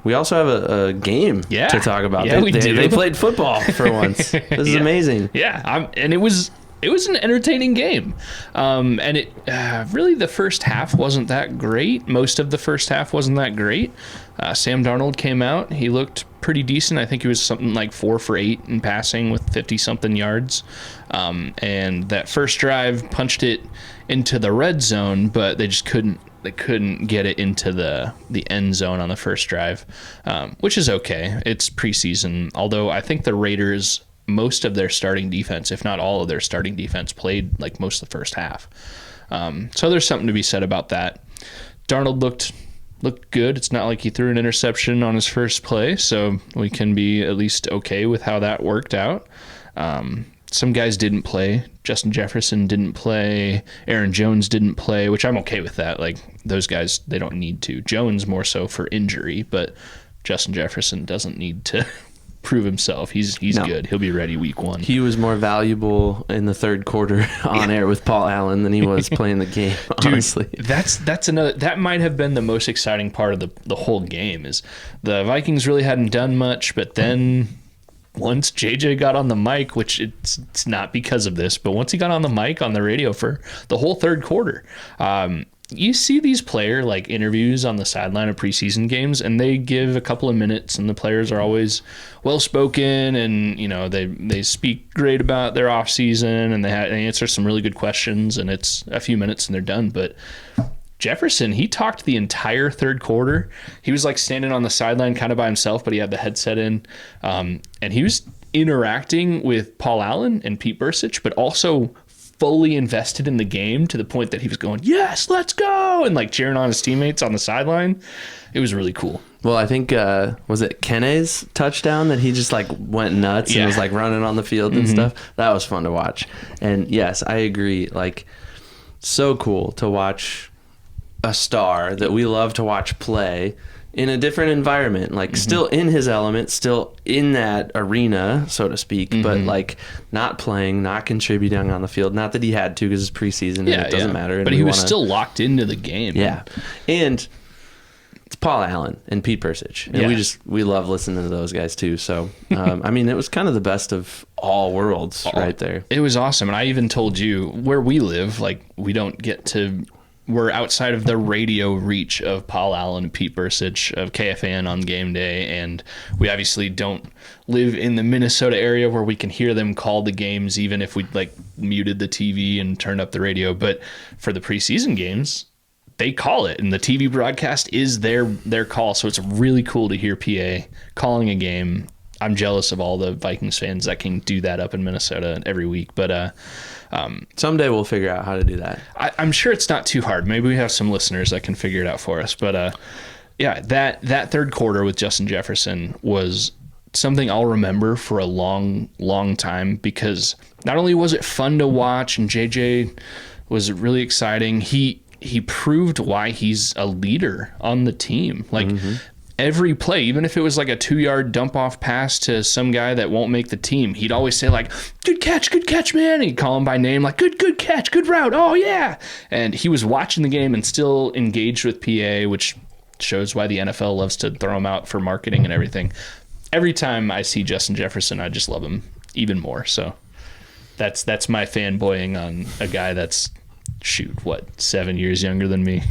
we also have a game to talk about. Yeah, we do. They played football for once. This is amazing. Yeah, and it was an entertaining game. And it really, the first half wasn't that great. Most of the first half wasn't that great. Sam Darnold came out. He looked pretty decent. I think he was something like 4 for 8 in passing with 50-something yards. And that first drive punched it into the red zone, but they just couldn't get it into the end zone on the first drive, which is okay. It's preseason. Although I think the Raiders, most of their starting defense, if not all of their starting defense, played like most of the first half. So there's something to be said about that. Darnold looked good. It's not like he threw an interception on his first play, so we can be at least okay with how that worked out. Some guys didn't play. Justin Jefferson didn't play. Aaron Jones didn't play, which I'm okay with that. Like, those guys, they don't need to. Jones more so for injury, but Justin Jefferson doesn't need to prove himself. He's good. He'll be ready week 1. He was more valuable in the third quarter on air with Paul Allen than he was playing the game, honestly. Dude, that's another, that might have been the most exciting part of the whole game, is the Vikings really hadn't done much, but then once JJ got on the mic, which it's not because of this, but once he got on the mic on the radio for the whole third quarter, you see these player like interviews on the sideline of preseason games, and they give a couple of minutes, and the players are always well spoken, and they speak great about their off season, and they answer some really good questions, and it's a few minutes and they're done. But Jefferson, he talked the entire third quarter. He was like standing on the sideline kind of by himself, but he had the headset in, and he was interacting with Paul Allen and Pete Bursich, but also fully invested in the game to the point that he was going, yes, let's go, and like cheering on his teammates on the sideline. It was really cool. Well, I think, was it Kenne's touchdown that he just like went nuts and was like running on the field and stuff? That was fun to watch. And yes, I agree. Like, so cool to watch a star that we love to watch play in a different environment, like still in his element, still in that arena, so to speak, but like not playing, not contributing on the field. Not that he had to, because it's preseason and it doesn't matter. But he was still locked into the game. Yeah. And it's Paul Allen and Pete Bursich. And we love listening to those guys too. So, I mean, it was kind of the best of all worlds right there. It was awesome. And I even told you, where we live, like, we're outside of the radio reach of Paul Allen and Pete Bursich of KFAN on game day, and we obviously don't live in the Minnesota area where we can hear them call the games, even if we like muted the TV and turned up the radio. But for the preseason games, they call it, and the TV broadcast is their call. So it's really cool to hear PA calling a game. I'm jealous of all the Vikings fans that can do that up in Minnesota every week, but someday we'll figure out how to do that. I'm sure it's not too hard. Maybe we have some listeners that can figure it out for us. But that third quarter with Justin Jefferson was something I'll remember for a long, long time, because not only was it fun to watch and JJ was really exciting, he proved why he's a leader on the team. Like, every play, even if it was like a 2-yard dump off pass to some guy that won't make the team, he'd always say like, good catch, man. And he'd call him by name, like, good catch, good route. Oh yeah. And he was watching the game and still engaged with PA, which shows why the NFL loves to throw him out for marketing and everything. Every time I see Justin Jefferson, I just love him even more. So that's my fanboying on a guy that's 7 years younger than me.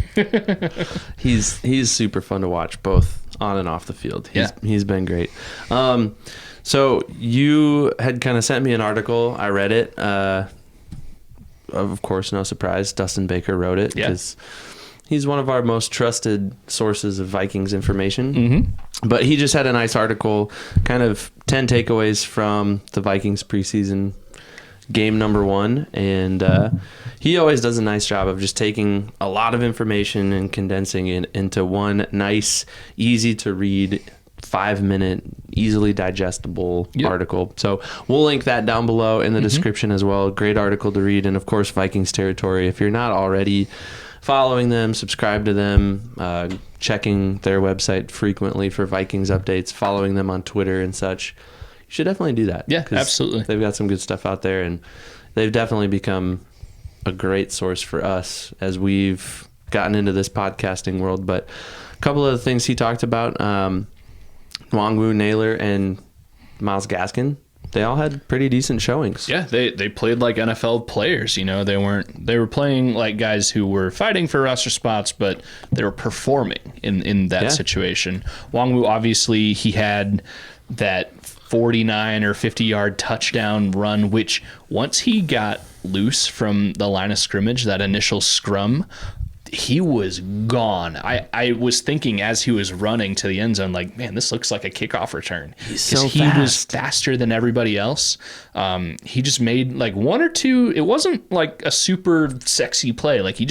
He's super fun to watch, both on and off the field. He's been great. So you had kind of sent me an article. I read it. Of course, no surprise, Dustin Baker wrote it, because he's one of our most trusted sources of Vikings information. But he just had a nice article, kind of 10 takeaways from the Vikings preseason game number 1, and he always does a nice job of just taking a lot of information and condensing it into one nice, easy to read, 5-minute, easily digestible article. So we'll link that down below in the description as well. Great article to read. And of course, Vikings territory, if you're not already following them, subscribe to them, checking their website frequently for Vikings updates, following them on Twitter and such, you should definitely do that. Yeah, absolutely. They've got some good stuff out there, and they've definitely become a great source for us as we've gotten into this podcasting world. But a couple of the things he talked about, Nwangwu, Naylor, and Myles Gaskin, they all had pretty decent showings. Yeah, they played like NFL players. They were playing like guys who were fighting for roster spots, but they were performing in that situation. Nwangwu, obviously, he had that 49 or 50-yard touchdown run, which once he got loose from the line of scrimmage, that initial scrum, he was gone. I was thinking as he was running to the end zone, like, man, this looks like a kickoff return. He's so fast. He was faster than everybody else. He just made like one or two. It wasn't like a super sexy play. Like he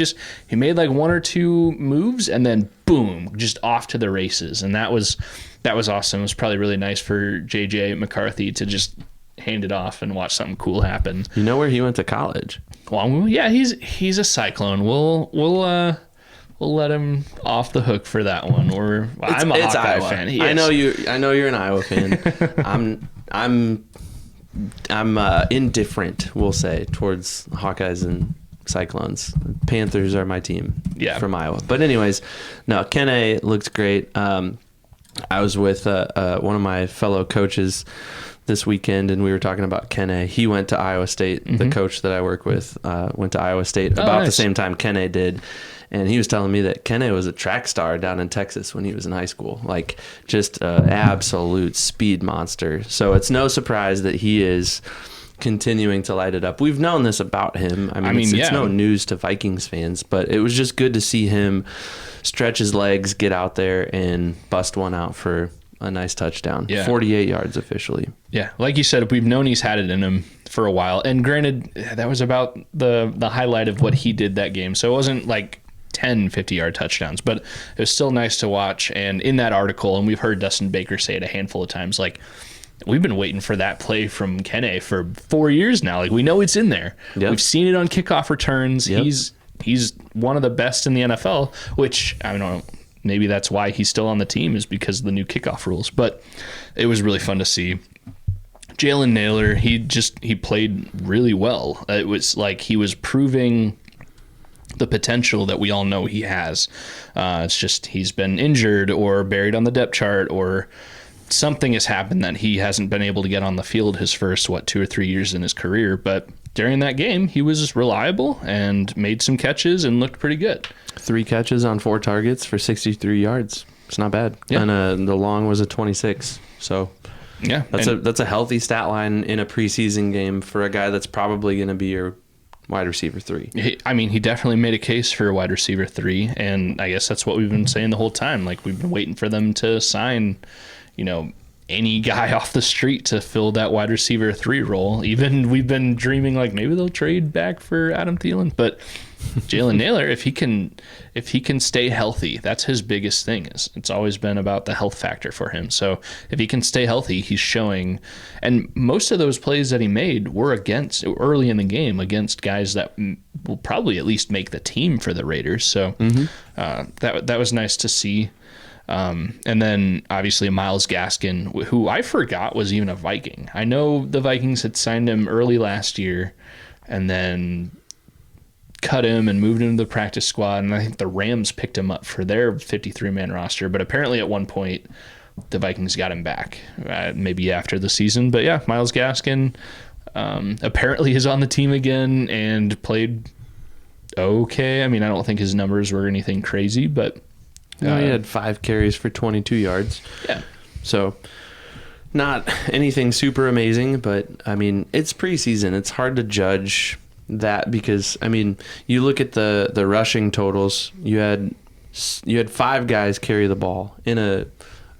made like one or two moves and then boom, just off to the races. And that was awesome. It was probably really nice for JJ McCarthy to just hand it off and watch something cool happen. You know where he went to college? Well, yeah, he's a Cyclone. We'll let him off the hook for that one. I'm a Hawkeye fan. I know you're an Iowa fan. I'm indifferent, we'll say, towards Hawkeyes and Cyclones. Panthers are my team. From Iowa. But anyways, no, Kene looked great. I was with one of my fellow coaches this weekend, and we were talking about Kene. He went to Iowa State. The coach that I work with went to Iowa State about the same time Kene did. And he was telling me that Kene was a track star down in Texas when he was in high school. Like, just an absolute speed monster. So it's no surprise that he is continuing to light it up. We've known this about him. I mean, it's no news to Vikings fans, but it was just good to see him stretch his legs, get out there, and bust one out for a nice touchdown. 48 yards officially. Yeah, like you said, we've known he's had it in him for a while. And granted, that was about the highlight of what he did that game. So it wasn't like 10 50-yard touchdowns, but it was still nice to watch. And in that article, and we've heard Dustin Baker say it a handful of times, like, we've been waiting for that play from Kene for 4 years now. Like, we know it's in there. Yep. We've seen it on kickoff returns. Yep. He's one of the best in the NFL, which, I don't know, maybe that's why he's still on the team, is because of the new kickoff rules. But it was really fun to see. Jalen Naylor, he played really well. It was like he was proving the potential that we all know he has. It's just he's been injured or buried on the depth chart, or something has happened that he hasn't been able to get on the field his first 2 or 3 years in his career. But during that game, he was reliable and made some catches and looked pretty good. 3 catches on 4 targets for 63 yards. It's not bad. Yeah. And the long was a 26. So yeah, that's a healthy stat line in a preseason game for a guy that's probably going to be your wide receiver 3. He definitely made a case for a wide receiver 3, and I guess that's what we've been saying the whole time. Like, we've been waiting for them to sign, any guy off the street to fill that wide receiver 3 role. Even we've been dreaming like maybe they'll trade back for Adam Thielen, but Jalen Naylor, if he can stay healthy, that's his biggest thing. It's always been about the health factor for him. So if he can stay healthy, he's showing. And most of those plays that he made were early in the game against guys that will probably at least make the team for the Raiders. So that was nice to see. And then obviously Myles Gaskin, who I forgot was even a Viking. I know the Vikings had signed him early last year and then cut him and moved him to the practice squad, and I think the Rams picked him up for their 53-man roster, but apparently at one point the Vikings got him back, maybe after the season. But yeah, Myles Gaskin apparently is on the team again and played okay. I don't think his numbers were anything crazy, but no, he had 5 carries for 22 yards. Yeah. So not anything super amazing, but it's preseason. It's hard to judge that because you look at the rushing totals. You had 5 guys carry the ball in a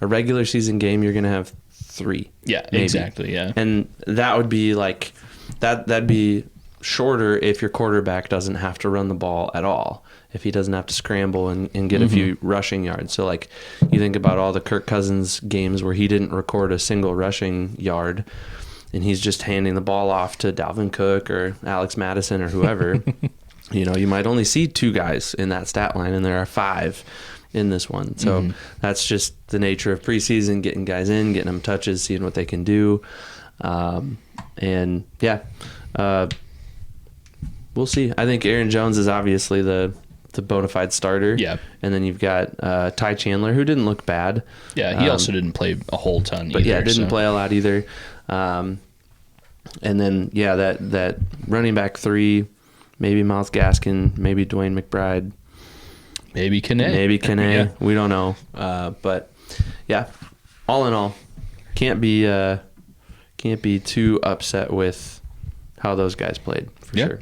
regular season game. You're gonna have 3. Yeah, maybe. Exactly. Yeah, and that would be like that'd be shorter if your quarterback doesn't have to run the ball at all. If he doesn't have to scramble and get a few rushing yards. So like you think about all the Kirk Cousins games where he didn't record a single rushing yard, and he's just handing the ball off to Dalvin Cook or Alex Madison or whoever. You might only see 2 guys in that stat line, and there are 5 in this one. So that's just the nature of preseason, getting guys in, getting them touches, seeing what they can do. We'll see. I think Aaron Jones is obviously the the bona fide starter. Yeah. And then you've got Ty Chandler, who didn't look bad. Yeah, he also didn't play a whole ton but either. Didn't play a lot either. And then, that running back 3, maybe Myles Gaskin, maybe Dwayne McBride. Maybe Kane. Yeah. We don't know. But, yeah, all in all, can't be too upset with how those guys played, for sure.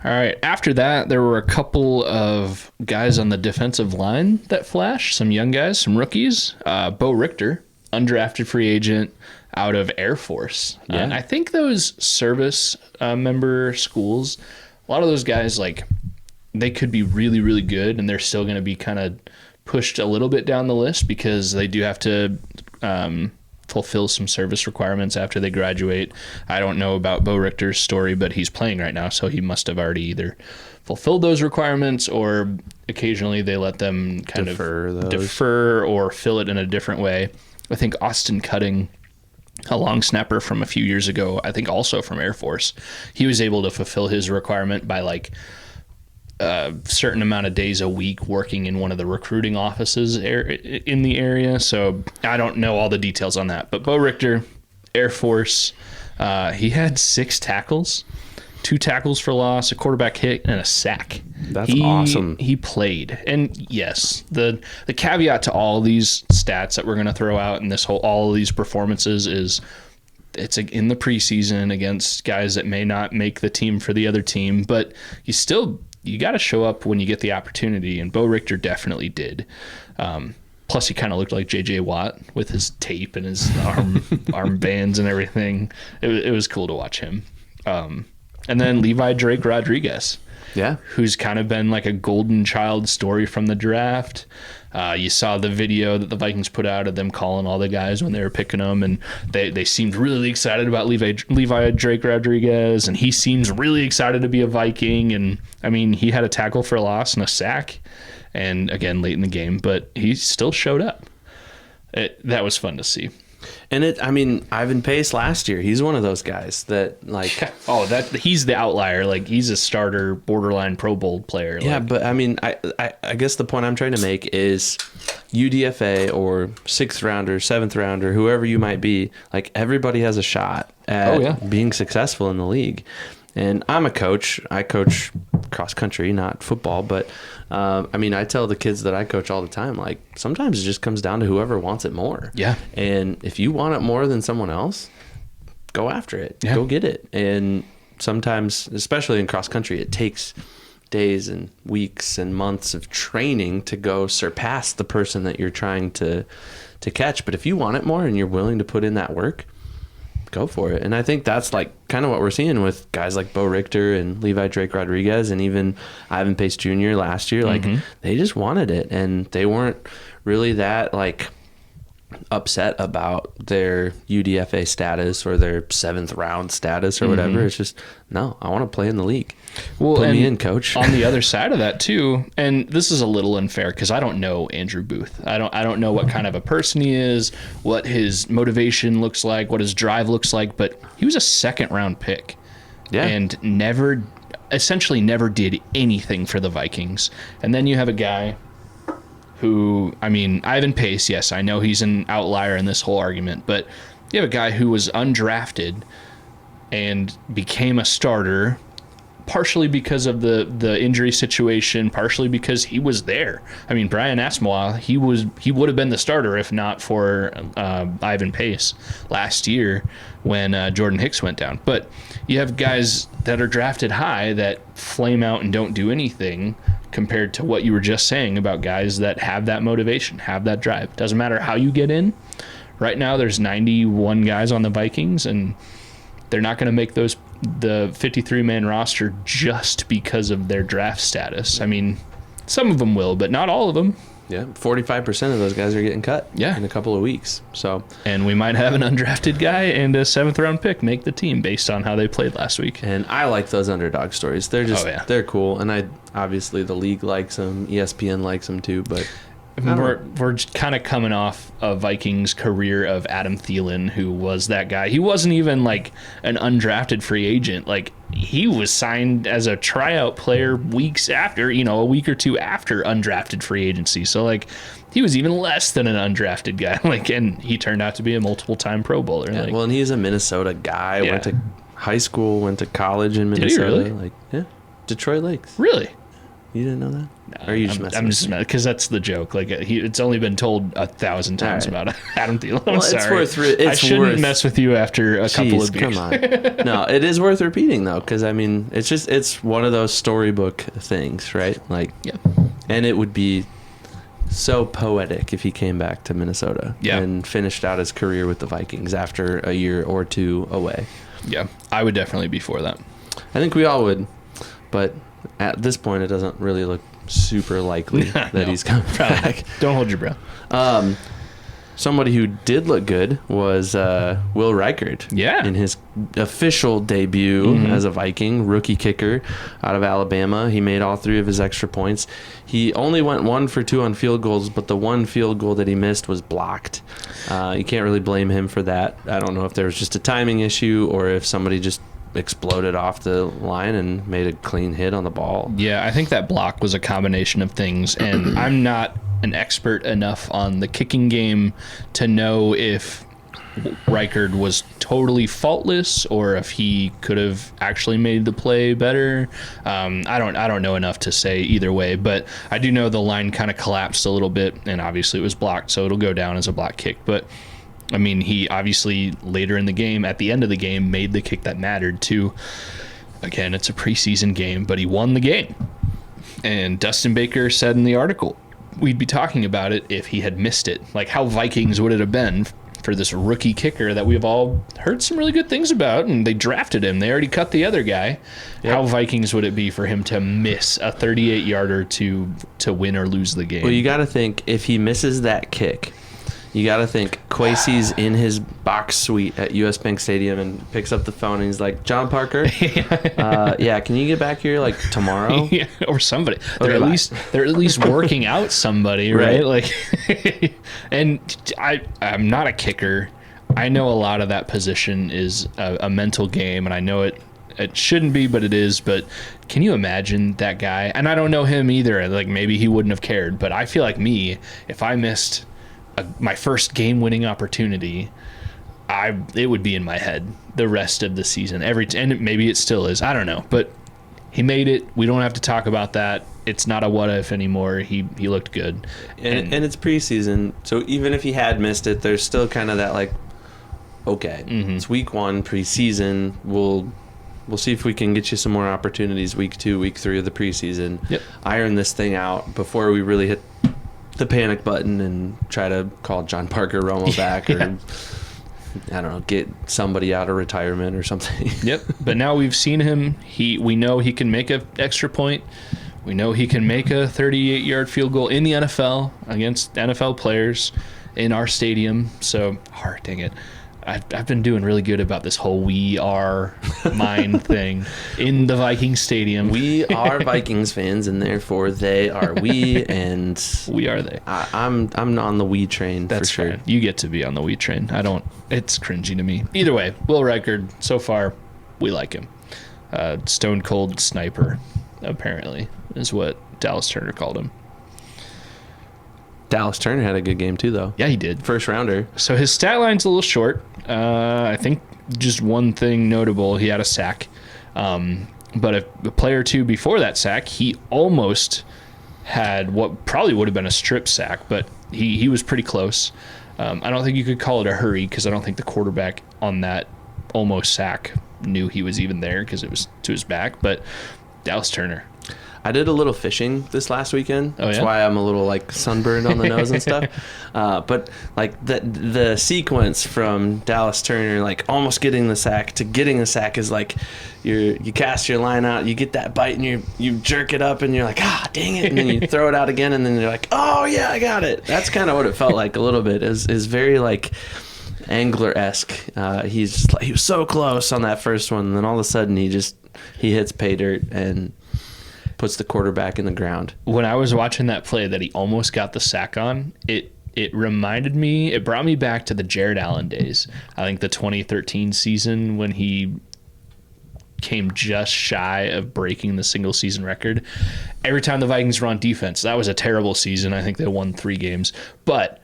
All right. After that, there were a couple of guys on the defensive line that flashed, some young guys, some rookies. Bo Richter, undrafted free agent out of Air Force. Yeah. And I think those service member schools, a lot of those guys, like, they could be really, really good, and they're still going to be kind of pushed a little bit down the list because they do have to fulfill some service requirements after they graduate. I don't know about Bo Richter's story, but he's playing right now, so he must have already either fulfilled those requirements or occasionally they let them kind of defer or fill it in a different way. I think Austin Cutting, a long snapper from a few years ago, I think also from Air Force, he was able to fulfill his requirement by like a certain amount of days a week working in one of the recruiting offices in the area. So I don't know all the details on that. But Bo Richter, Air Force, he had 6 tackles, 2 tackles for loss, a quarterback hit, and a sack. That's awesome. He played. And yes, the caveat to all these stats that we're going to throw out in all of these performances is it's in the preseason against guys that may not make the team for the other team, but you got to show up when you get the opportunity, and Bo Richter definitely did. Plus, he kind of looked like JJ Watt with his tape and his arm bands and everything. It was cool to watch him. And then Levi Drake Rodriguez, who's kind of been like a golden child story from the draft. You saw the video that the Vikings put out of them calling all the guys when they were picking them, and they seemed really excited about Levi Drake Rodriguez, and he seems really excited to be a Viking. And I mean, he had a tackle for a loss and a sack, and again late in the game, but he still showed up. That was fun to see. And Ivan Pace last year, he's one of those guys that like he's the outlier. Like, he's a starter, borderline Pro Bowl player. Yeah, like, but I guess the point I'm trying to make is UDFA or 6th rounder, 7th rounder, whoever you might be, like, everybody has a shot at being successful in the league. And I'm a coach. I coach cross country, not football, but I tell the kids that I coach all the time, like, sometimes it just comes down to whoever wants it more. Yeah. And if you want it more than someone else, go after it. Yeah. Go get it. And sometimes, especially in cross country, it takes days and weeks and months of training to go surpass the person that you're trying to catch. But if you want it more and you're willing to put in that work, go for it. And I think that's like kind of what we're seeing with guys like Bo Richter and Levi Drake Rodriguez and even Ivan Pace Jr. last year. Like, they just wanted it, and they weren't really that like upset about their UDFA status or their 7th round status or whatever. It's just, no, I want to play in the league. Well, put me in, coach. On the other side of that too, and this is a little unfair because I don't know Andrew Booth. I don't know what kind of a person he is, what his motivation looks like, what his drive looks like, but he was a 2nd round pick. Yeah. And essentially never did anything for the Vikings. And then you have a guy who, Ivan Pace, yes, I know he's an outlier in this whole argument, but you have a guy who was undrafted and became a starter, partially because of the injury situation, partially because he was there. Brian Asamoah, he would have been the starter if not for Ivan Pace last year when Jordan Hicks went down. But you have guys that are drafted high that flame out and don't do anything compared to what you were just saying about guys that have that motivation, have that drive. Doesn't matter how you get in. Right now there's 91 guys on the Vikings, and they're not going to make the 53-man roster just because of their draft status. Some of them will, but not all of them. Yeah, 45% of those guys are getting cut in a couple of weeks. And we might have an undrafted guy and a 7th round pick make the team based on how they played last week. And I like those underdog stories. They're just they're cool. And obviously the league likes them, ESPN likes them too. But we're kind of coming off a Vikings career of Adam Thielen, who was that guy. He wasn't even like an undrafted free agent. Like, he was signed as a tryout player weeks after, a week or two after undrafted free agency. So like, he was even less than an undrafted guy. Like, and he turned out to be a multiple-time Pro Bowler. Yeah, like, well, and he's a Minnesota guy. Yeah. Went to high school, went to college in Minnesota. Did he really? Like, yeah, Detroit Lakes. Really? You didn't know that? No, or are you just messing? I'm just messing, because that's the joke. Like, it's only been told 1,000 times about Adam Thielen. I'm sorry. I shouldn't mess with you after a couple of beers. Come on. No, it is worth repeating though, because I mean, it's one of those storybook things, right? Like, yeah. And it would be so poetic if he came back to Minnesota and finished out his career with the Vikings after a year or two away. Yeah, I would definitely be for that. I think we all would, but at this point, it doesn't really look super likely that he's coming back. Don't hold your breath. Somebody who did look good was Will Reichard. Yeah. In his official debut as a Viking, rookie kicker out of Alabama. He made all 3 of his extra points. He only went 1 for 2 on field goals, but the 1 field goal that he missed was blocked. You can't really blame him for that. I don't know if there was just a timing issue or if somebody just exploded off the line and made a clean hit on the ball. Yeah, I think that block was a combination of things, and I'm not an expert enough on the kicking game to know if Reichard was totally faultless or if he could have actually made the play better. I don't know enough to say either way, but I do know the line kind of collapsed a little bit, and obviously it was blocked, so it'll go down as a block kick. But I mean, he obviously later in the game, at the end of the game, made the kick that mattered too. Again, it's a preseason game, but he won the game. And Dustin Baker said in the article, we'd be talking about it if he had missed it. Like, how Vikings would it have been for this rookie kicker that we've all heard some really good things about, and they drafted him. They already cut the other guy. Yep. How Vikings would it be for him to miss a 38-yarder to win or lose the game? Well, you got to think, if he misses that kick, you got to think Kwesi's in his box suite at US Bank Stadium and picks up the phone and he's like, John Parker, can you get back here like tomorrow? Yeah, or somebody. They're at least working out somebody, right? Like, and I'm not a kicker. I know a lot of that position is a mental game, and I know it shouldn't be, but it is. But can you imagine that guy? And I don't know him either. Like, maybe he wouldn't have cared, but I feel like if I missed my first game-winning opportunity, it would be in my head the rest of the season. And maybe it still is. I don't know. But he made it. We don't have to talk about that. It's not a what-if anymore. He looked good. And it's preseason, so even if he had missed it, there's still kind of that, like, okay, it's week 1, preseason. We'll see if we can get you some more opportunities week 2, week 3 of the preseason. Yep. Iron this thing out before we really hit the panic button and try to call John Parker Romo back or I don't know, get somebody out of retirement or something. Yep. But now we've seen him. We know he can make an extra point. We know he can make a 38-yard field goal in the NFL against NFL players in our stadium. So, dang it. I've been doing really good about this whole we are mine thing in the Vikings stadium. We are Vikings fans, and therefore they are we, and we are they. I'm on the we train. That's for sure. Fine. You get to be on the we train. I don't. It's cringy to me. Either way, Will Reichard, so far, we like him. Stone cold sniper, apparently, is what Dallas Turner called him. Dallas Turner had a good game too, though. Yeah, he did. First rounder. So his stat line's a little short. I think just one thing notable, he had a sack. But a play or two before that sack, he almost had what probably would have been a strip sack, but he was pretty close. I don't think you could call it a hurry because I don't think the quarterback on that almost sack knew he was even there because it was to his back. But Dallas Turner. I did a little fishing this last weekend. That's why I'm a little like sunburned on the nose and stuff. But like the sequence from Dallas Turner, like almost getting the sack to getting the sack is like you cast your line out, you get that bite, and you jerk it up, and you're like, dang it, and then you throw it out again, and then you're like, oh yeah, I got it. That's kind of what it felt like a little bit. Is very like angler-esque. He was so close on that first one, and then all of a sudden he hits pay dirt and puts the quarterback in the ground. When I was watching that play that he almost got the sack on, it brought me back to the Jared Allen days. I think the 2013 season when he came just shy of breaking the single season record. Every time the Vikings were on defense, that was a terrible season. I think they won 3 games, but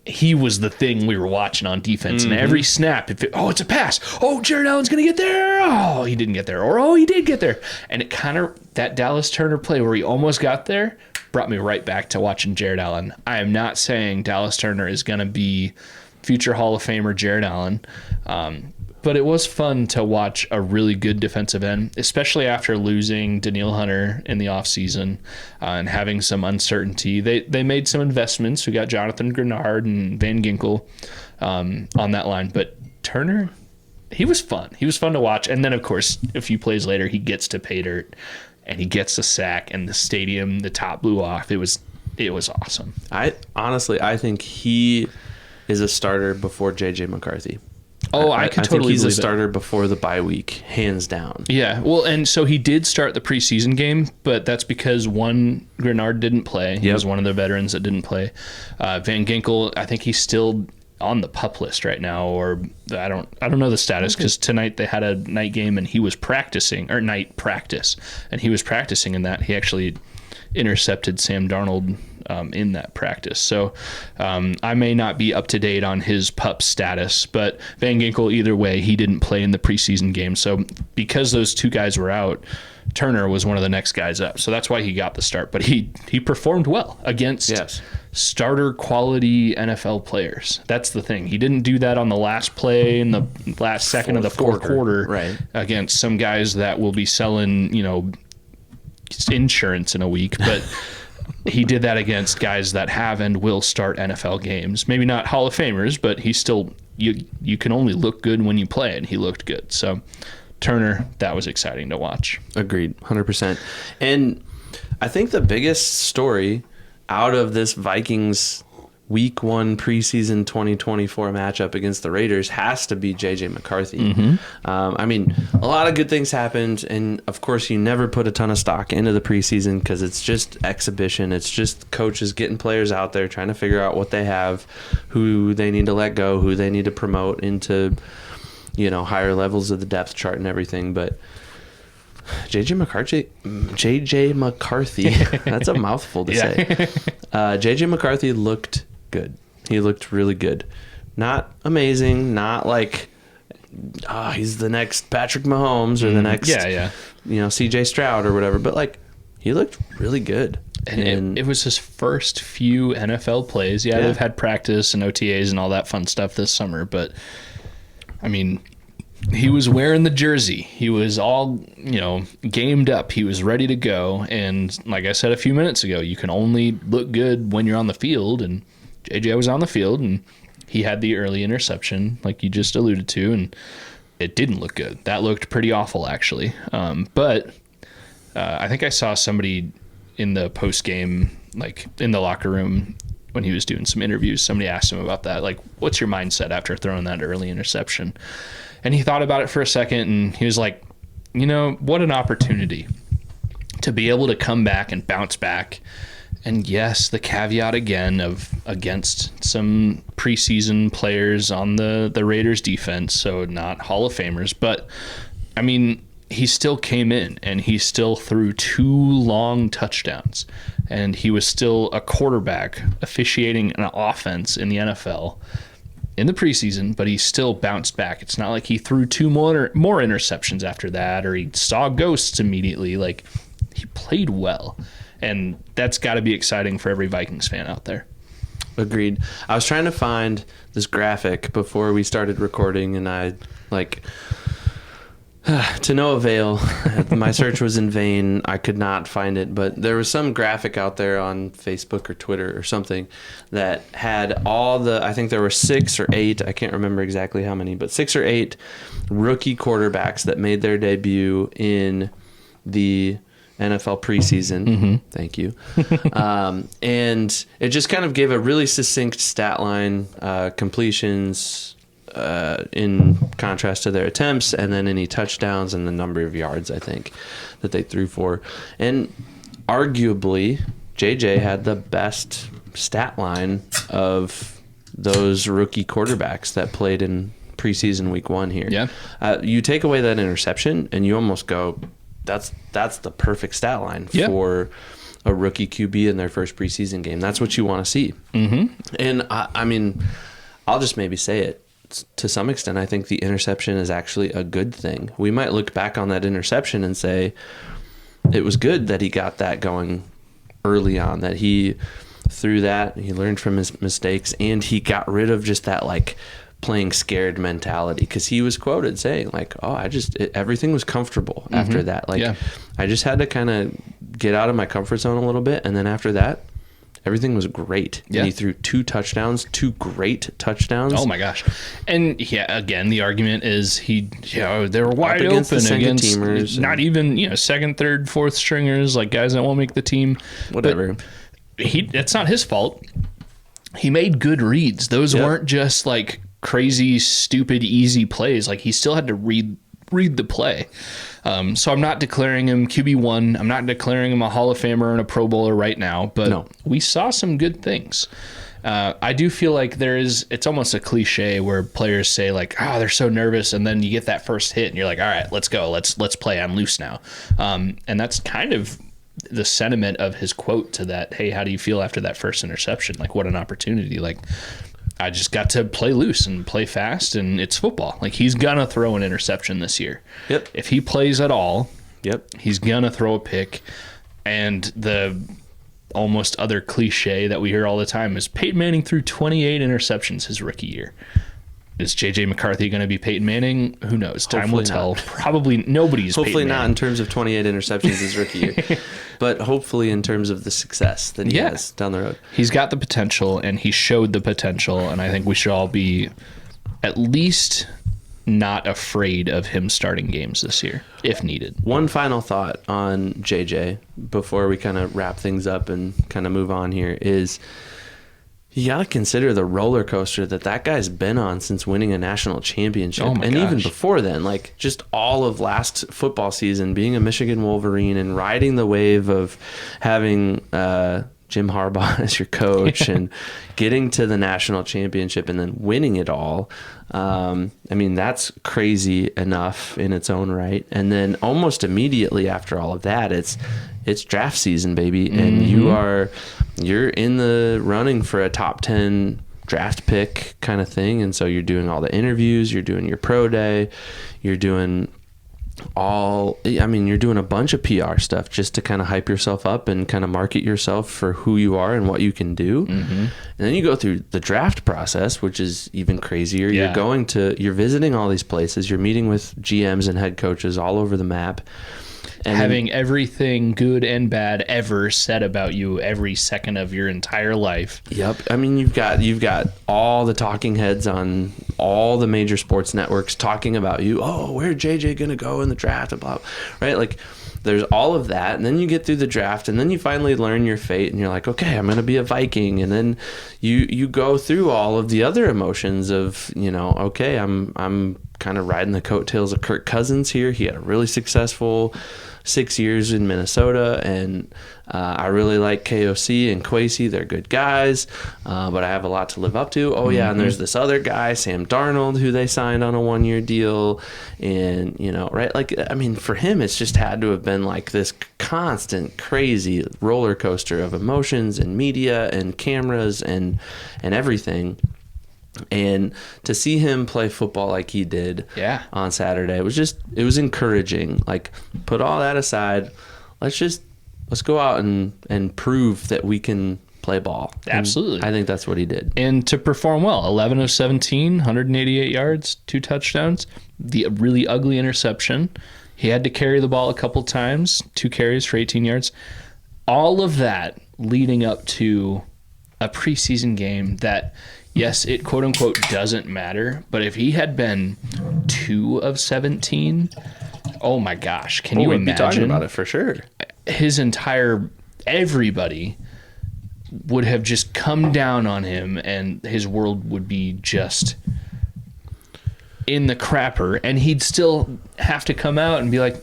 he was the thing we were watching on defense. And every snap, it's a pass. Oh, Jared Allen's going to get there. Oh, he didn't get there. Or, oh, he did get there. And it kind of, that Dallas Turner play where he almost got there brought me right back to watching Jared Allen. I am not saying Dallas Turner is going to be future Hall of Famer Jared Allen. But it was fun to watch a really good defensive end, especially after losing Danielle Hunter in the offseason and having some uncertainty. They made some investments. We got Jonathan Grenard and Van Ginkel on that line. But Turner, he was fun. He was fun to watch. And then, of course, a few plays later, he gets to pay dirt and he gets the sack and the stadium, the top blew off. It was awesome. I think he is a starter before JJ McCarthy. Oh, I could totally think he's a believe starter before the bye week, hands down. Yeah, well, and so he did start the preseason game, but that's because Grenard didn't play. He was one of the veterans that didn't play. Van Ginkel, I think he's still on the PUP list right now, or I don't know the status because tonight they had a night game and he was practicing, or night practice, and he was practicing in that. He actually intercepted Sam Darnold in that practice. So I may not be up to date on his PUP status, but Van Ginkel, either way, he didn't play in the preseason game. So because those 2 guys were out, Turner was one of the next guys up. So that's why he got the start. But he performed well against starter quality NFL players. That's the thing. He didn't do that on the last play in the last second of the fourth quarter against some guys that will be selling, insurance in a week. But he did that against guys that have and will start NFL games. Maybe not Hall of Famers, but he's still, you can only look good when you play, and he looked good. So Turner, that was exciting to watch. Agreed, 100%. And I think the biggest story out of this Vikings Week 1 preseason 2024 matchup against the Raiders has to be JJ McCarthy. I mean, a lot of good things happened, and of course you never put a ton of stock into the preseason because it's just exhibition. It's just coaches getting players out there trying to figure out what they have, who they need to let go, who they need to promote into higher levels of the depth chart and everything. But JJ McCarthy, that's a mouthful to say. JJ McCarthy looked good. He looked really good. Not amazing, not like he's the next Patrick Mahomes or the next CJ Stroud or whatever, but like he looked really good. And it was his first few NFL plays. They've had practice and OTAs and all that fun stuff this summer, but I mean, he was wearing the jersey. He was all, gamed up. He was ready to go. And like I said a few minutes ago, you can only look good when you're on the field. And JJ was on the field, and he had the early interception, like you just alluded to, and it didn't look good. That looked pretty awful, actually. But I think I saw somebody in the post-game, like in the locker room when he was doing some interviews, somebody asked him about that. Like, what's your mindset after throwing that early interception? And he thought about it for a second, and he was like, what an opportunity to be able to come back and bounce back. And yes, the caveat again of against some preseason players on the Raiders defense, so not Hall of Famers. But, I mean, he still came in, and he still threw 2 long touchdowns. And he was still a quarterback officiating an offense in the NFL in the preseason, but he still bounced back. It's not like he threw 2 more interceptions after that, or he saw ghosts immediately. Like, he played well, and that's got to be exciting for every Vikings fan out there. Agreed. I was trying to find this graphic before we started recording, and I to no avail. My search was in vain. I could not find it, but there was some graphic out there on Facebook or Twitter or something that had I think there were 6 or 8, I can't remember exactly how many, but 6 or 8 rookie quarterbacks that made their debut in the NFL preseason. Thank you. And it just kind of gave a really succinct stat line, completions, in contrast to their attempts, and then any touchdowns and the number of yards, I think, that they threw for. And arguably, JJ had the best stat line of those rookie quarterbacks that played in preseason week 1 here. Yeah. You take away that interception and you almost go, that's the perfect stat line for a rookie QB in their first preseason game. That's what you want to see. Mm-hmm. And I mean, I'll just maybe say it. To some extent, I think the interception is actually a good thing. We might look back on that interception and say it was good that he got that going early on, that he threw that, he learned from his mistakes, and he got rid of just that like playing scared mentality, because he was quoted saying like, oh, everything was comfortable after that. Like I just had to kind of get out of my comfort zone a little bit, and then after that everything was great. And he threw 2 great touchdowns. Oh my gosh. And again, the argument is they were wide open against teamers, not even, second, third, fourth stringers, like guys that won't make the team. Whatever. But it's not his fault. He made good reads. Those weren't just like crazy, stupid, easy plays. Like he still had to read the play. So I'm not declaring him QB1. I'm not declaring him a Hall of Famer and a Pro Bowler right now, but we saw some good things. I do feel like it's almost a cliche where players say like, they're so nervous, and then you get that first hit and you're like, all right, let's go. Let's play. I'm loose now. And that's kind of the sentiment of his quote to that. Hey, how do you feel after that first interception? Like, what an opportunity. Like, I just got to play loose and play fast, and it's football. Like, he's gonna throw an interception this year. Yep. If he plays at all, he's gonna throw a pick. And the almost other cliche that we hear all the time is Peyton Manning threw 28 interceptions his rookie year. Is JJ McCarthy going to be Peyton Manning? Who knows? Time will tell. Probably nobody's hopefully Peyton not Manning. In terms of 28 interceptions his rookie year, but hopefully in terms of the success that he has down the road. He's got the potential, and he showed the potential, and I think we should all be at least not afraid of him starting games this year, if needed. One final thought on JJ before we kind of wrap things up and kind of move on here is, you got to consider the roller coaster that guy's been on since winning a national championship. Even before then, like just all of last football season, being a Michigan Wolverine and riding the wave of having Jim Harbaugh as your coach and getting to the national championship and then winning it all. I mean, that's crazy enough in its own right. And then almost immediately after all of that, it's draft season, baby. And you're in the running for a top 10 draft pick kind of thing. And so you're doing all the interviews, you're doing your pro day, you're doing a bunch of PR stuff just to kind of hype yourself up and kind of market yourself for who you are and what you can do. And then you go through the draft process, which is even crazier. You're visiting all these places, you're meeting with GMs and head coaches all over the map. And having everything good and bad ever said about you every second of your entire life. Yep. I mean, you've got all the talking heads on all the major sports networks talking about you. Oh, where's JJ going to go in the draft? Blah, right? Like, there's all of that. And then you get through the draft, and then you finally learn your fate, and you're like, okay, I'm going to be a Viking. And then you go through all of the other emotions of, okay, I'm kind of riding the coattails of Kirk Cousins here. He had a really successful 6 years in Minnesota, and I really like KOC and Kwesi. They're good guys, but I have a lot to live up to. And there's this other guy, Sam Darnold, who they signed on a 1-year deal, and right, like, I mean, for him, it's just had to have been like this constant crazy roller coaster of emotions and media and cameras and everything. And to see him play football like he did on Saturday, it was encouraging. Like, put all that aside, let's go out and prove that we can play ball. Absolutely. And I think that's what he did. And to perform well, 11 of 17, 188 yards, 2 touchdowns, the really ugly interception. He had to carry the ball a couple times, 2 carries for 18 yards. All of that leading up to a preseason game that, yes, it quote unquote doesn't matter, but if he had been 2 of 17, oh my gosh, can you imagine? We'd be talking about it for sure. Everybody would have just come down on him, and his world would be just in the crapper, and he'd still have to come out and be like,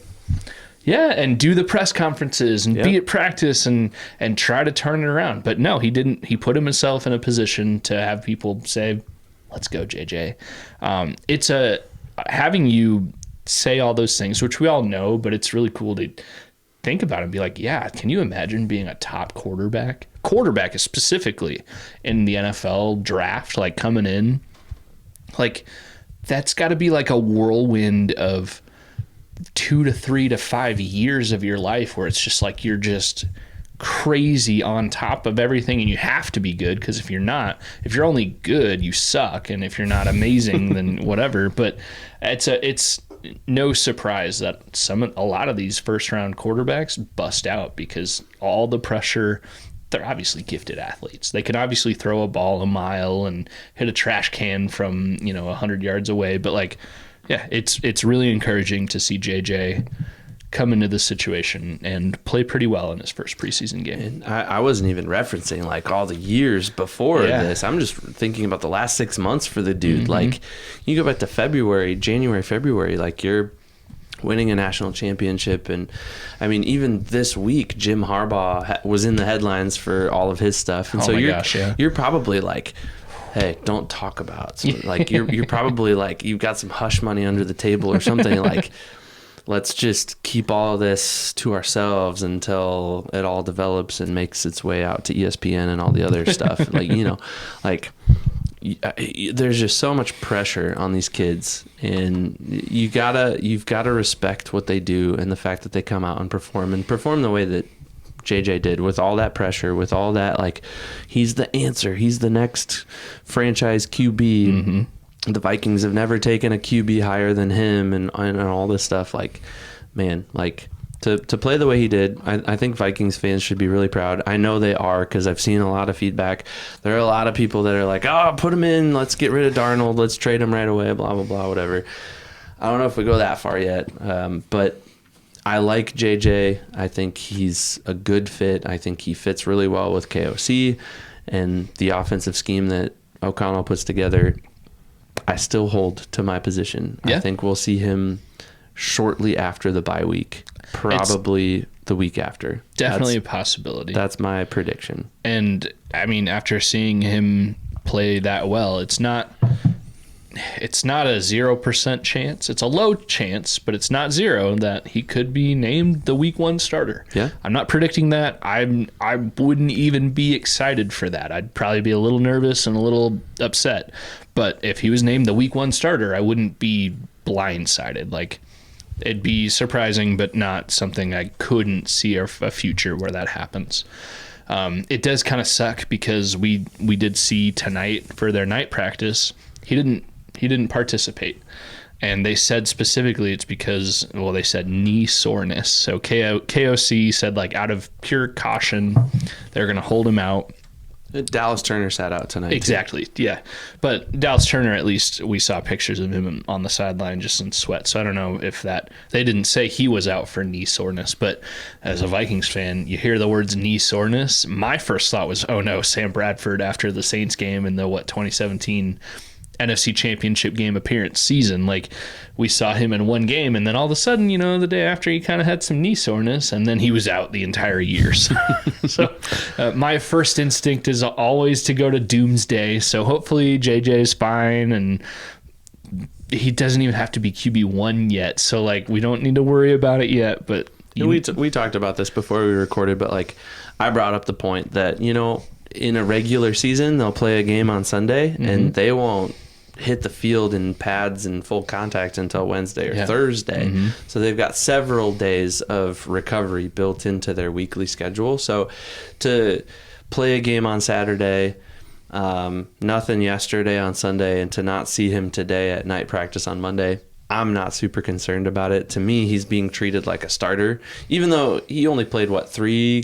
yeah, and do the press conferences and be at practice and try to turn it around. But no, he didn't. He put himself in a position to have people say, let's go, JJ. It's having you say all those things, which we all know, but it's really cool to think about it and be like, yeah, can you imagine being a top quarterback is specifically in the NFL draft, like coming in, like that's got to be like a whirlwind of 2 to 3 to 5 years of your life where it's just like you're just crazy on top of everything, and you have to be good, because if you're only good, you suck, and if you're not amazing, then whatever. But it's no surprise that a lot of these first round quarterbacks bust out because all the pressure. They're obviously gifted athletes. They can obviously throw a ball a mile and hit a trash can from 100 yards away, but like, yeah, it's really encouraging to see JJ come into this situation and play pretty well in his first preseason game. And I wasn't even referencing like all the years before this. I'm just thinking about the last 6 months for the dude. Mm-hmm. Like you go back to January, February, like you're winning a national championship. And I mean, even this week, Jim Harbaugh was in the headlines for all of his stuff. And you're probably like, hey, don't talk about it. Like you're probably like, you've got some hush money under the table or something. Like, let's just keep all of this to ourselves until it all develops and makes its way out to ESPN and all the other stuff. There's just so much pressure on these kids, and you've got to respect what they do and the fact that they come out and perform the way that JJ did, with all that pressure, with all that, like, he's the answer. He's the next franchise QB. Mm-hmm. The Vikings have never taken a QB higher than him, and all this stuff. Like, man, like to play the way he did, I think Vikings fans should be really proud. I know they are, because I've seen a lot of feedback. There are a lot of people that are like, oh, put him in. Let's get rid of Darnold. Let's trade him right away, blah, blah, blah, whatever. I don't know if we go that far yet, but I like JJ. I think he's a good fit. I think he fits really well with KOC and the offensive scheme that O'Connell puts together. I still hold to my position. Yeah. I think we'll see him shortly after the bye week, probably the week after. Definitely a possibility. That's my prediction. And I mean, after seeing him play that well, it's not a 0% chance. It's a low chance, but it's not zero that he could be named the week 1 starter. Yeah. I'm not predicting that. I wouldn't even be excited for that. I'd probably be a little nervous and a little upset. But if he was named the week 1 starter, I wouldn't be blindsided. Like, it'd be surprising, but not something I couldn't see a future where that happens. It does kind of suck because we did see tonight for their night practice, he didn't participate. And they said specifically it's because, well, they said knee soreness. So KOC said, like, out of pure caution, they're going to hold him out. Dallas Turner sat out tonight. Exactly, too. Yeah. But Dallas Turner, at least we saw pictures of him on the sideline just in sweat. So I don't know if they didn't say he was out for knee soreness. But as a Vikings fan, you hear the words knee soreness. My first thought was, oh no, Sam Bradford after the Saints game in the 2017 NFC Championship game appearance season. Like, we saw him in one game, and then all of a sudden, the day after, he kind of had some knee soreness, and then he was out the entire year. So my first instinct is always to go to doomsday. So hopefully JJ is fine, and he doesn't even have to be QB1 yet. So, like, we don't need to worry about it yet. But we talked about this before we recorded, but, like, I brought up the point that, in a regular season, they'll play a game on Sunday, mm-hmm. and they won't hit the field in pads and full contact until Wednesday or Thursday. Mm-hmm. So they've got several days of recovery built into their weekly schedule. So to play a game on Saturday, nothing yesterday on Sunday, and to not see him today at night practice on Monday, I'm not super concerned about it. To me, he's being treated like a starter, even though he only played, 3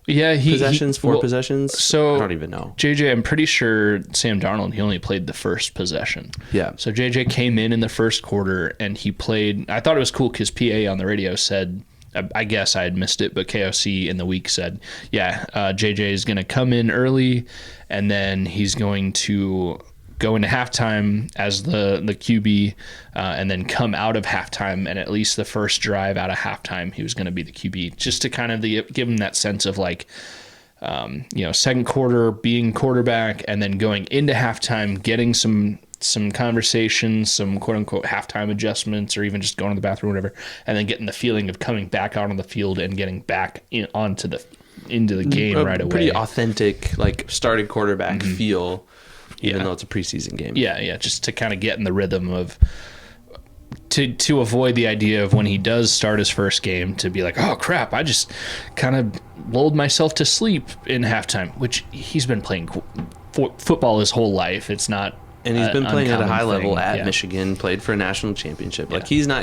possessions, 4 possessions. So I don't even know. JJ, I'm pretty sure Sam Darnold, he only played the first possession. Yeah. So JJ came in the first quarter and he played. I thought it was cool because PA on the radio said, I guess I had missed it, but KOC in the week said, JJ is going to come in early and then he's going to go into halftime as the QB, and then come out of halftime, and at least the first drive out of halftime, he was going to be the QB, just to kind of give him that sense of like, second quarter being quarterback, and then going into halftime, getting some conversations, some quote unquote halftime adjustments, or even just going to the bathroom or whatever, and then getting the feeling of coming back out on the field and getting back into the game right away. Pretty authentic, like starting quarterback feel, even though it's a preseason game. Yeah, just to kind of get in the rhythm of to avoid the idea of when he does start his first game to be like, oh crap, I just kind of lulled myself to sleep in halftime, which he's been playing football his whole life. It's not. And he's been playing at a high level at Michigan, played for a national championship. Like he's not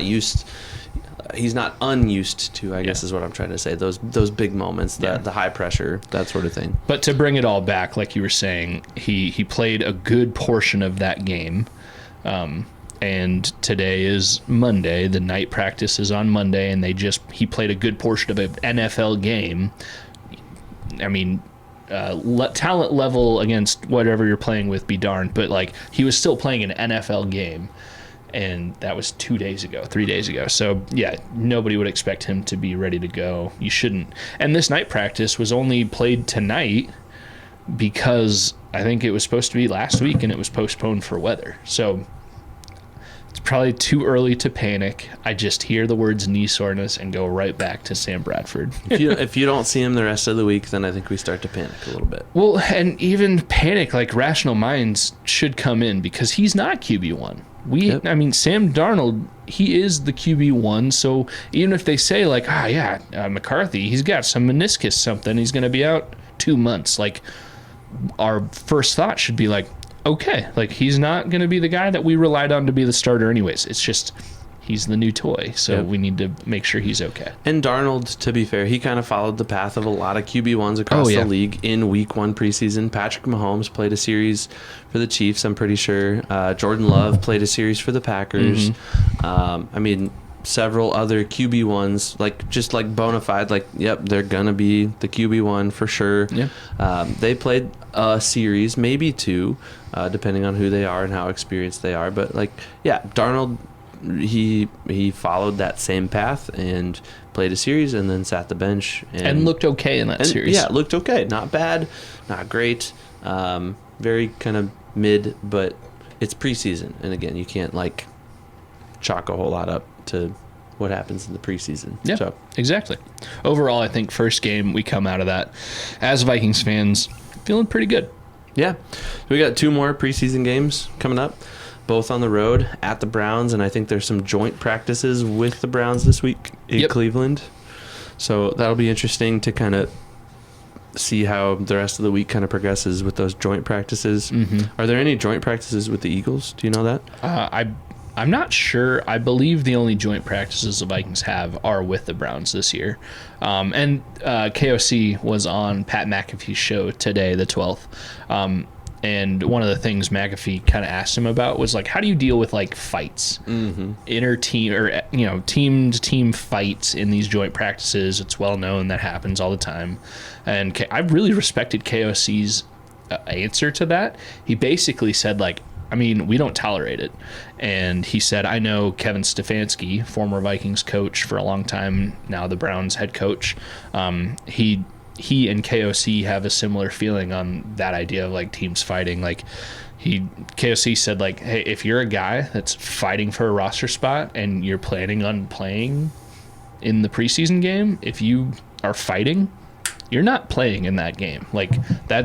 unused to, I guess is what I'm trying to say, those big moments, the high pressure, that sort of thing. But to bring it all back, like you were saying, he played a good portion of that game. And today is Monday. The night practice is on Monday, and he played a good portion of an NFL game. I mean, talent level against whatever you're playing with be darned, but like he was still playing an NFL game, and that was 3 days ago. So yeah, nobody would expect him to be ready to go. You shouldn't. And this night practice was only played tonight because I think it was supposed to be last week and it was postponed for weather. So it's probably too early to panic. I just hear the words knee soreness and go right back to Sam Bradford. If you don't see him the rest of the week, then I think we start to panic a little bit. Well, and even panic, like rational minds should come in because he's not QB1. I mean, Sam Darnold, he is the QB1. So even if they say like, McCarthy, he's got some meniscus something, he's going to be out 2 months. Like our first thought should be like, okay, like he's not going to be the guy that we relied on to be the starter anyways. It's just he's the new toy, so we need to make sure he's okay. And Darnold, to be fair, he kind of followed the path of a lot of QB1s across the league in week 1 preseason. Patrick Mahomes played a series for the Chiefs, I'm pretty sure. Jordan Love played a series for the Packers. I mean, several other QB1s, like bona fide, they're gonna be the QB1 for sure. They played a series, maybe 2, depending on who they are and how experienced they are. But Darnold, he followed that same path and played a series and then sat the bench and looked okay in that series. Yeah, looked okay, not bad, not great, very kind of mid, but it's preseason, and again, you can't chalk a whole lot up to what happens in the preseason. Yeah, so. Exactly. Overall, I think first game we come out of that as Vikings fans feeling pretty good. Yeah. We got 2 more preseason games coming up, both on the road at the Browns, and I think there's some joint practices with the Browns this week in Cleveland. So that'll be interesting to kind of see how the rest of the week kind of progresses with those joint practices. Are there any joint practices with the Eagles? Do you know that? I'm not sure. I believe the only joint practices the Vikings have are with the Browns this year. And KOC was on Pat McAfee's show today, the 12th. And one of the things McAfee kind of asked him about was how do you deal with fights, inter-team or team-to-team fights in these joint practices? It's well known that happens all the time. And I really respected KOC's answer to that. He basically said we don't tolerate it. And he said, I know Kevin Stefanski, former Vikings coach for a long time, now the Browns head coach. He and KOC have a similar feeling on that idea of teams fighting. KOC said hey, if you're a guy that's fighting for a roster spot and you're planning on playing in the preseason game, if you are fighting, you're not playing in that game.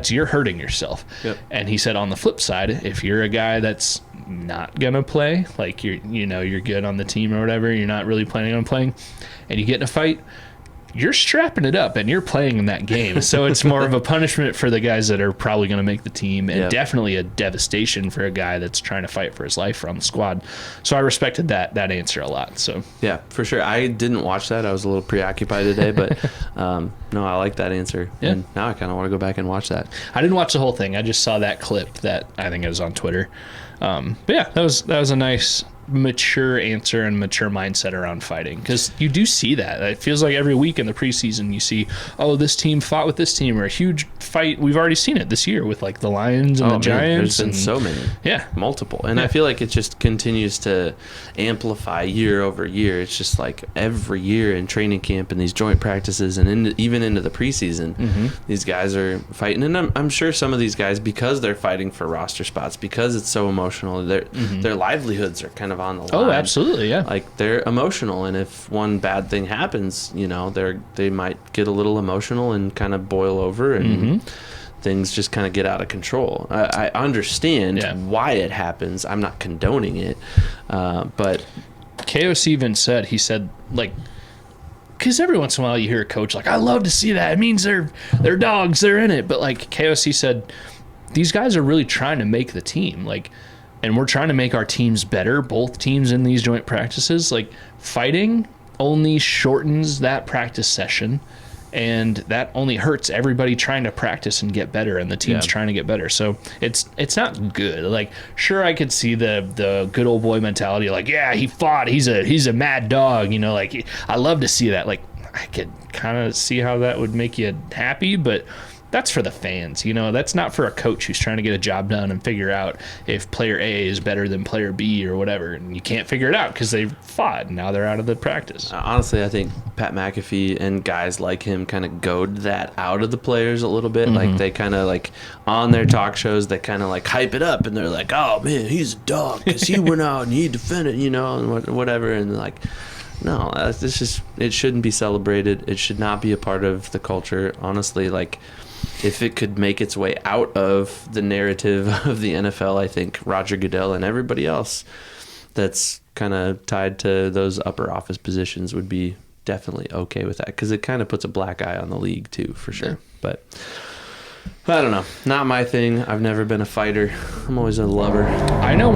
You're hurting yourself. Yep. And he said on the flip side, if you're a guy that's not gonna play, you're good on the team or whatever, you're not really planning on playing, and you get in a fight, you're strapping it up and you're playing in that game. So it's more of a punishment for the guys that are probably going to make the team, and definitely a devastation for a guy that's trying to fight for his life on the squad. So I respected that answer a lot. So yeah, for sure. I didn't watch that. I was a little preoccupied today, but no, I like that answer. Yeah. And now I kind of want to go back and watch that. I didn't watch the whole thing. I just saw that clip that I think it was on Twitter. But yeah, that was a nice mature answer and mature mindset around fighting, because you do see that. It feels like every week in the preseason you see, oh, this team fought with this team, or a huge fight. We've already seen it this year with like the Lions and the Giants. There's been so many. Yeah. Multiple. And I feel like it just continues to amplify year over year. It's just like every year in training camp and these joint practices and even into the preseason, these guys are fighting. And I'm sure some of these guys, because they're fighting for roster spots, because it's so emotional, their livelihoods are kind of on the line. Oh, absolutely, yeah. Like, they're emotional, and if one bad thing happens, you know, they might get a little emotional and kind of boil over, and things just kind of get out of control. I understand why it happens. I'm not condoning it, but KOC even said, like, because every once in a while you hear a coach like, I love to see that. It means they're dogs. They're in it. But like KOC said, these guys are really trying to make the team. Like, and we're trying to make our teams better, both teams in these joint practices. Like, fighting only shortens that practice session, and that only hurts everybody trying to practice and get better, and the team's trying to get better. So it's not good. Like, sure, I could see the good old boy mentality, like, yeah, he fought, he's a mad dog, you know, like, I love to see that. Like, I could kind of see how that would make you happy, but that's for the fans, you know. That's not for a coach who's trying to get a job done and figure out if player A is better than player B or whatever, and you can't figure it out because they fought and now they're out of the practice. Honestly, I think Pat McAfee and guys like him kind of goad that out of the players a little bit. Like, they kind of, like, on their talk shows, they kind of like hype it up, and they're like, oh man, he's a dog because he went out and he defended, you know, and whatever. And like, no, it shouldn't be celebrated. It should not be a part of the culture. Honestly, like, if it could make its way out of the narrative of the NFL, I think Roger Goodell and everybody else that's kind of tied to those upper office positions would be definitely okay with that, because it kind of puts a black eye on the league too, for sure. But I don't know. Not my thing. I've never been a fighter. I'm always a lover. I know